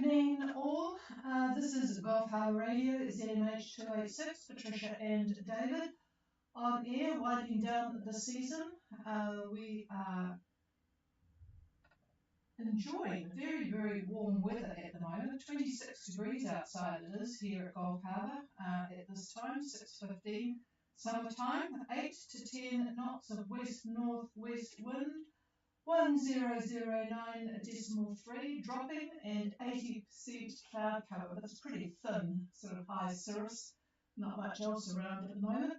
evening, all. This is Gulf Harbour Radio, ZMH 286, Patricia and David on air, winding down the season. We are enjoying very, very warm weather at the moment. 26 degrees outside it is here at Gulf Harbour at this time, 6:15 summertime, 8 to 10 knots of west-northwest wind. 1009.3 dropping and 80% cloud cover. That's pretty thin, sort of high cirrus. Not much else around at the moment.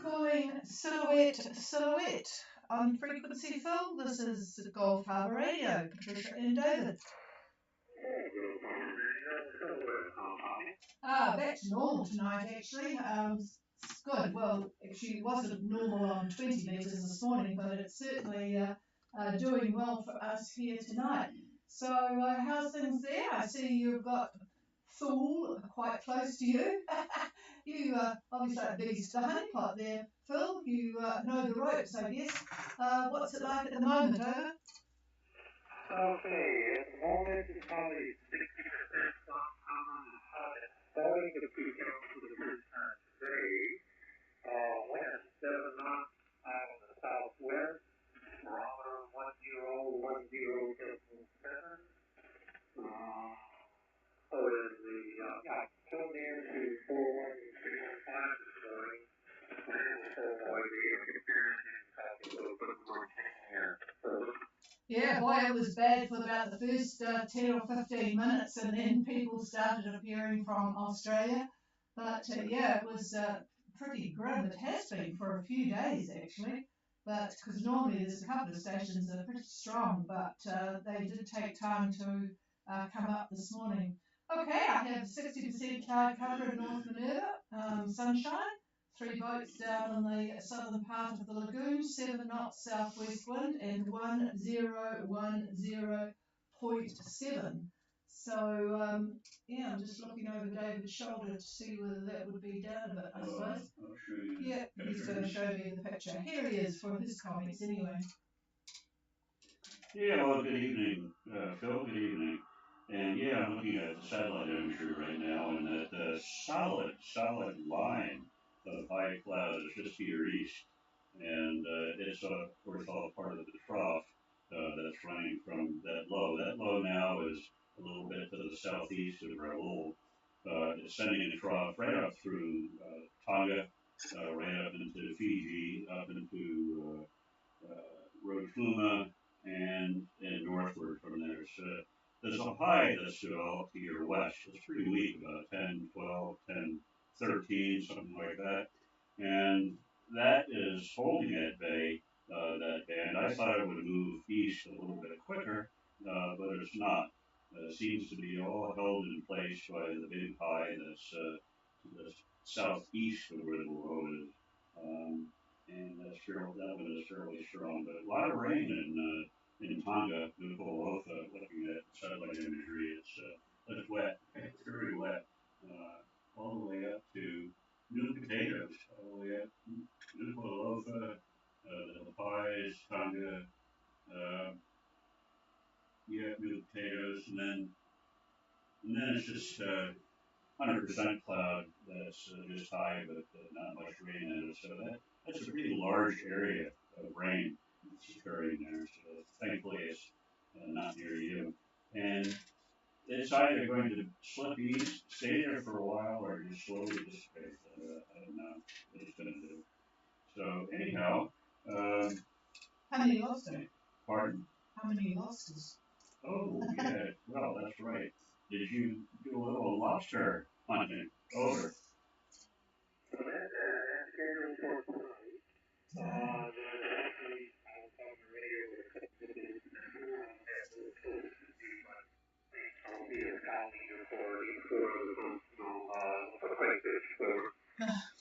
Calling silhouette on frequency Phil. This is Gulf Harbour Radio. Patricia and David. Back to normal tonight actually. It's good. Well, actually it wasn't normal on 20 metres this morning, but it's certainly doing well for us here tonight. So how's things there? I see you've got Thule quite close to you. You obviously like bees to the honey pot there, Phil. You know the ropes, I guess. What's it like at the moment, over? Okay, at the moment it's probably 60% starting to peak out for the first time today. Wind 7 knots out of the southwest. Barometer 1010.7. So in the tuned in to 41315 this morning. Yeah, boy, it was bad for about the first 10 or 15 minutes, and then people started appearing from Australia. But yeah, it was pretty grim. It has been for a few days actually. But because normally there's a couple of stations that are pretty strong, but they did take time to come up this morning. Okay, I have 60% cloud cover in North Minerva, sunshine, 3 boats down on the southern part of the lagoon, 7 knots southwest wind, and 1010.7. So, yeah, I'm just looking over David's shoulder to see whether that would be down a bit, I suppose. I'll show you. Yeah, he's going to show me the picture. Here he is for his comments anyway. Yeah, well, good evening, Phil, good evening. And yeah, I'm looking at the satellite imagery right now, and that solid line of high cloud is just to your east. And it's, of course, all part of the trough that's running from that low. That low now is a little bit to the southeast of Raoul. It's sending a trough right up through Tonga, right up into Fiji, up into Rotuma, and northward from there. So there's a high that's developed to your west. It's pretty weak, about 10, 12, 10, 13, something like that. And that is holding at bay, that band. I thought it would move east a little bit quicker, but it's not. It seems to be all held in place by the big high that's southeast of where the low is. And that one is fairly strong. But a lot of rain in Tonga, Nuku'alofa, looking at satellite imagery. It's wet, very wet, all the way up to New Potatoes, all the way up Nuku'alofa, the Pies, Tonga, New Potatoes, and then it's just 100% cloud that's just high, but not much rain in it. So that's a pretty large area of rain that's occurring there. So thankfully it's not near you. And it's either going to slip east, stay there for a while, or just slowly dissipate. I don't know what it's going to do. So anyhow. How many lobsters? Pardon? How many lobsters? Oh, yeah. Well, that's right. Did you do a little lobster hunting? Over. So that's scheduled for tonight. There's actually, I was on the radio with a couple of people I'll be a colony for crayfish.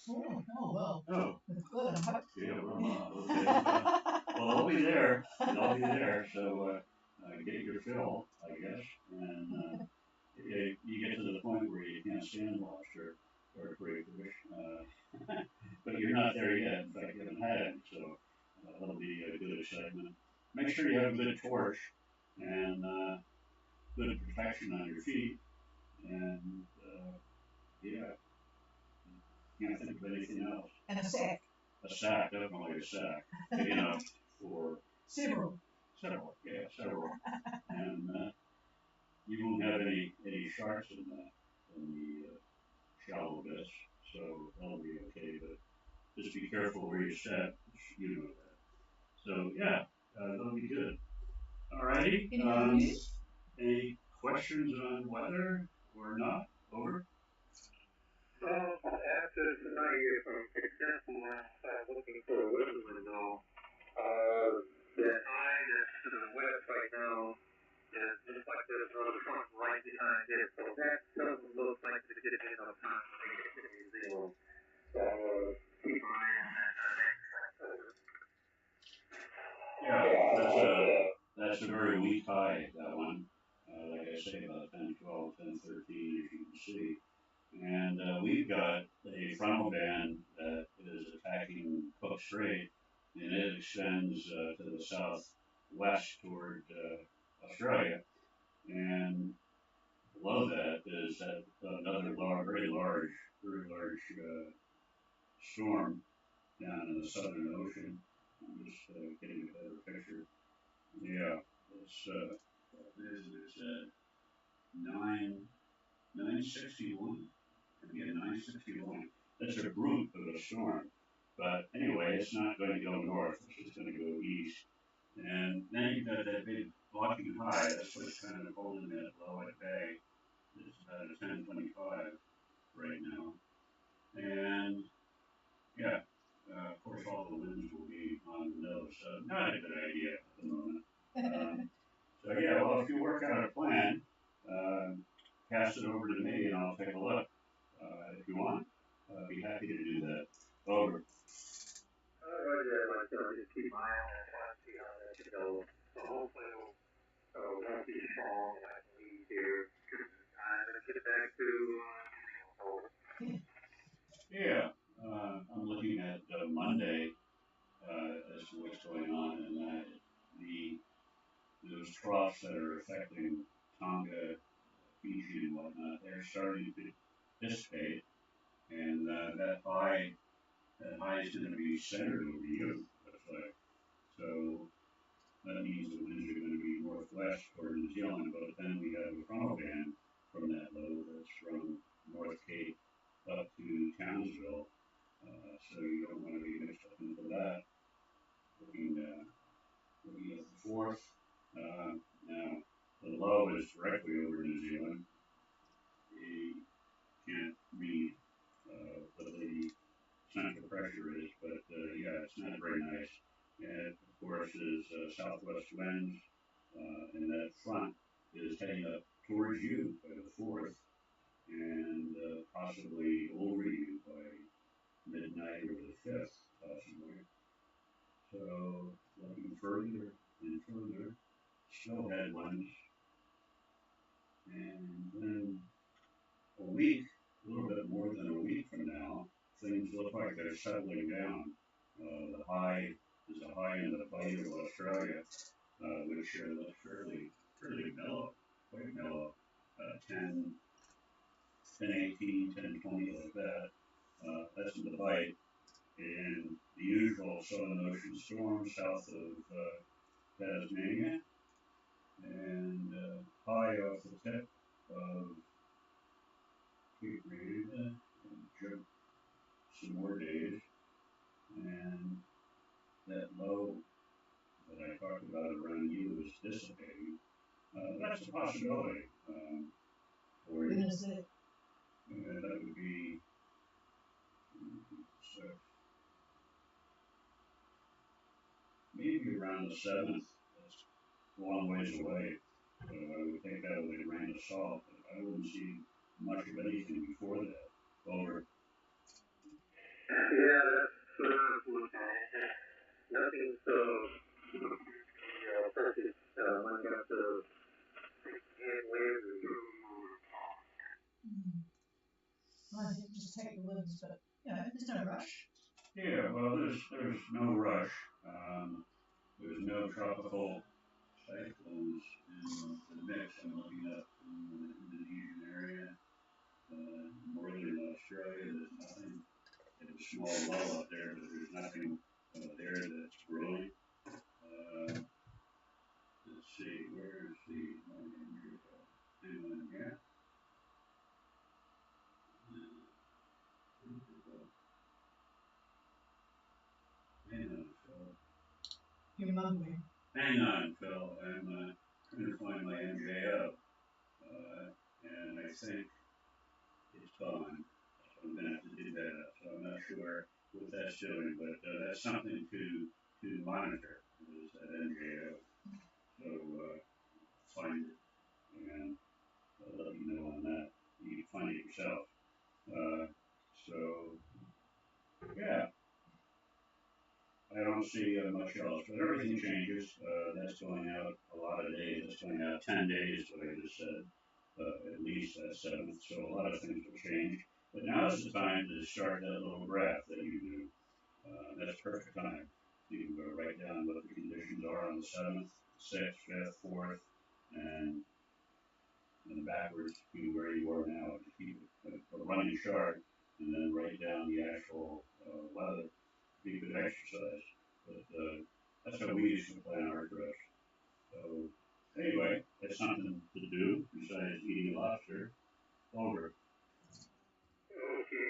Oh, well. Oh. That's good. Yeah, well, okay. Well, I'll be there. So get your fill, I guess. And you get to the point where you can't stand lobster or crayfish. But you're not there yet. In fact, you haven't had it. So that'll be a good excitement. Make sure you have a good torch. And good protection on your feet. And yeah, can't think of anything else. And a sack. A sack, definitely a sack, big enough for Several. several. Yeah, several. And you won't have any sharks in the shallow bits, so that'll be okay. But just be careful where you step. You know that. So yeah, that'll be good. Alrighty. Any other news? Any questions on weather or not? Over. Well, after tonight, if I'm successful, I start looking for a weather window. The eye that's to the west right now is looks like there's another front right behind it, so that doesn't look like it's getting enough time to make it to New Zealand. So keep an eye on that next October. Yeah, that's a very weak high, that one. Like I say, about 10, 12, 10, 13, as you can see. And we've got a frontal band that is attacking Cook Strait, and it extends to the southwest toward Australia. And below that is another very large storm down in the Southern Ocean. I'm just getting a better picture. Yeah, it's 961. Yeah, 961. That's a brute of a storm. But anyway, it's not going to go north. It's just going to go east. And then you've got that big blocking high. That's what's kind of holding that low at bay. It's about a 1025 right now. And yeah, of course, all the winds will be on the nose. So not a good idea at the moment. So yeah, well, if you work out a plan, pass it over to me and I'll take a look. If you want, I'd be happy to do that. Over. Alright, yeah, like I just keep my eye on it, try to see how that goes. So hopefully it'll won't be strong like we here. I'm gonna get back to over. Yeah, I'm looking at Monday as to what's going on, and those troughs that are affecting Tonga, Fiji, and whatnot, they're starting to dissipate, and that high is going to be centered over you. Looks like. So that means the winds are going to be northwest toward New Zealand, but then we have a frontal band from that low that's from North Cape up to Townsville. So you don't want to be mixed up into that. Looking at the fourth. Now, the low is directly over New Zealand. You can't read what the central pressure is, but yeah, it's not very nice. And of course, is southwest winds, and that front is heading up towards you by the fourth, and possibly over you by midnight or the fifth, possibly. So looking further and further, snow headwinds, and then a week, a little bit more than a week from now, things look like they're settling down. The high is a high in the Bight of Australia, which looks fairly mellow, quite mellow, 10, 18, 10, 20, like that. That's in the Bight. And the usual Southern Ocean storm south of Tasmania, and high off the tip of Cape Reda, and jump some more days, and that low that I talked about around you is dissipating. That's a possibility for you. When is it? That would be maybe around the 7th. That's a long ways away. So I would think that would be rain of salt, but I wouldn't see much of anything before that. Over. Yeah, that's what I was looking at. Nothing so perfect. When I got the hand wave and Well, I think just take the winds, but there's no rush. Yeah, well, there's no rush. There's no tropical cyclones in the mix. I'm looking small lull up there, but there's nothing there that's brewing. Let's see, where's the thing on here? Hang on, Phil. You're mumbling. Hang on, Phil. I'm trying to find my MJO, and I think it's gone. So I'm gonna have to dig that up. So I'm not sure what that's doing, but that's something to monitor. Is that MJO? So find it and let me know on that. You can find it yourself. So yeah, I don't see much else, but everything changes. That's going out a lot of days. That's going out 10 days, what I just said. At least that 7th. So a lot of things will change. But now is the time to start that little graph that you do. That's perfect time. You can go write down what the conditions are on the 7th, 6th, 5th, 4th, and then backwards to where you are now to keep a running chart, and then write down the actual weather. Be good exercise. But that's how we used to plan our trips. So anyway, that's something to do besides eating lobster. Over. Okay,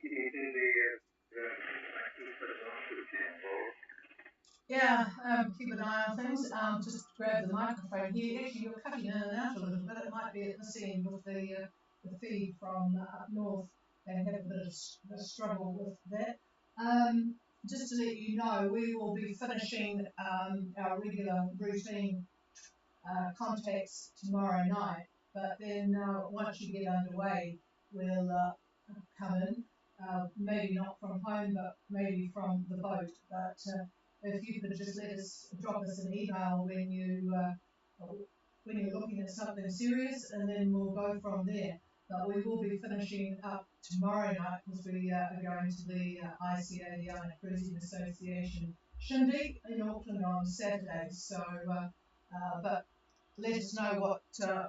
keep it in the lobster channel. Yeah, keep an eye on things. Just grab the microphone here. Actually, you're cutting in and out a little bit. It might be at this end with the feed from up north. They have a bit of a struggle with that. Just to let you know, we will be finishing our regular routine contacts tomorrow night. But then once you get underway, we'll come in. Maybe not from home, but maybe from the boat. But if you could just drop us an email when you're looking at something serious, and then we'll go from there. But we will be finishing up tomorrow night because we are going to the ICA, the Island Cruising Association shindig in Auckland on Saturday. So, but let us know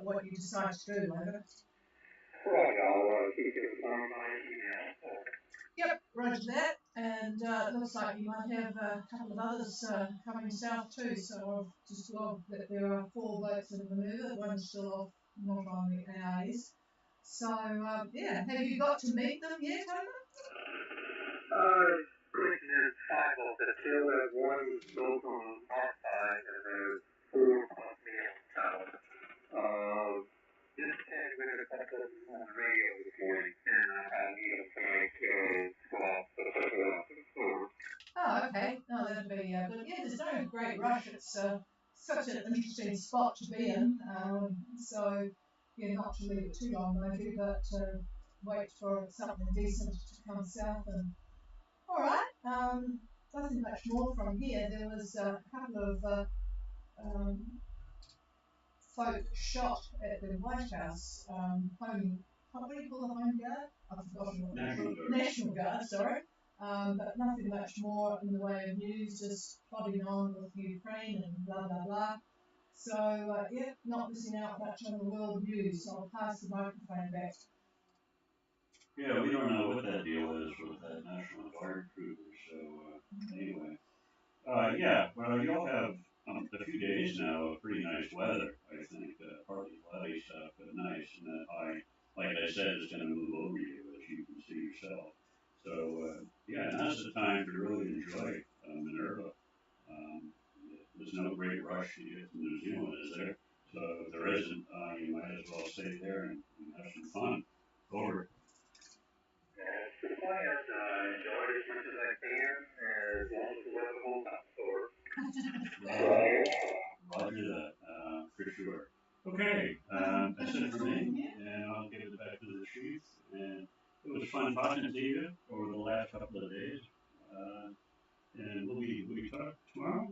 what you decide to do later. Right, I'll keep it on my email. Yep, roger that. And it looks like you might have a couple of others coming south too. So I've just logged that there are 4 boats in the maneuver. One's still off, not on the AIS. So yeah, have you got to meet them yet, Homer? Clinton has 5 of the two. One built on our side, and there's 4 on me on the south. Just had with a couple of them on the radio this morning, and I need them tonight to go off the floor. Oh, okay. No, that'd be good. Yeah, there's no great rush. It's such an interesting spot to be in. So, yeah, not to leave it too long, maybe, but wait for something decent to come south. And all right. Nothing much more from here. There was a couple of folk shot at the White House. What do you call the Home Guard? I've forgotten what they're called. National Guard, sorry. But nothing much more in the way of news, just plodding on with Ukraine and blah, blah, blah. So, yeah, not missing out much on the world news. So I'll pass the microphone back. Yeah, we don't know what that deal is with that National Guard trooper. So anyway, yeah, well, you'll have a few days now of pretty nice weather. I think partly cloudy stuff, but nice, and that high, like I said, is going to move over you as you can see yourself. So yeah, now's the time to really enjoy Minerva. There's no great rush to get to New Zealand, is there? So if there isn't, you might as well stay there and have some fun. Over. That's the plan. Enjoy it as much as I can, as long as the weather holds up for it. Roger that, for sure. Okay, that's it for me, and I'll give it back to the chief. And it was fun talking to you over the last couple of days. And we'll be talking tomorrow.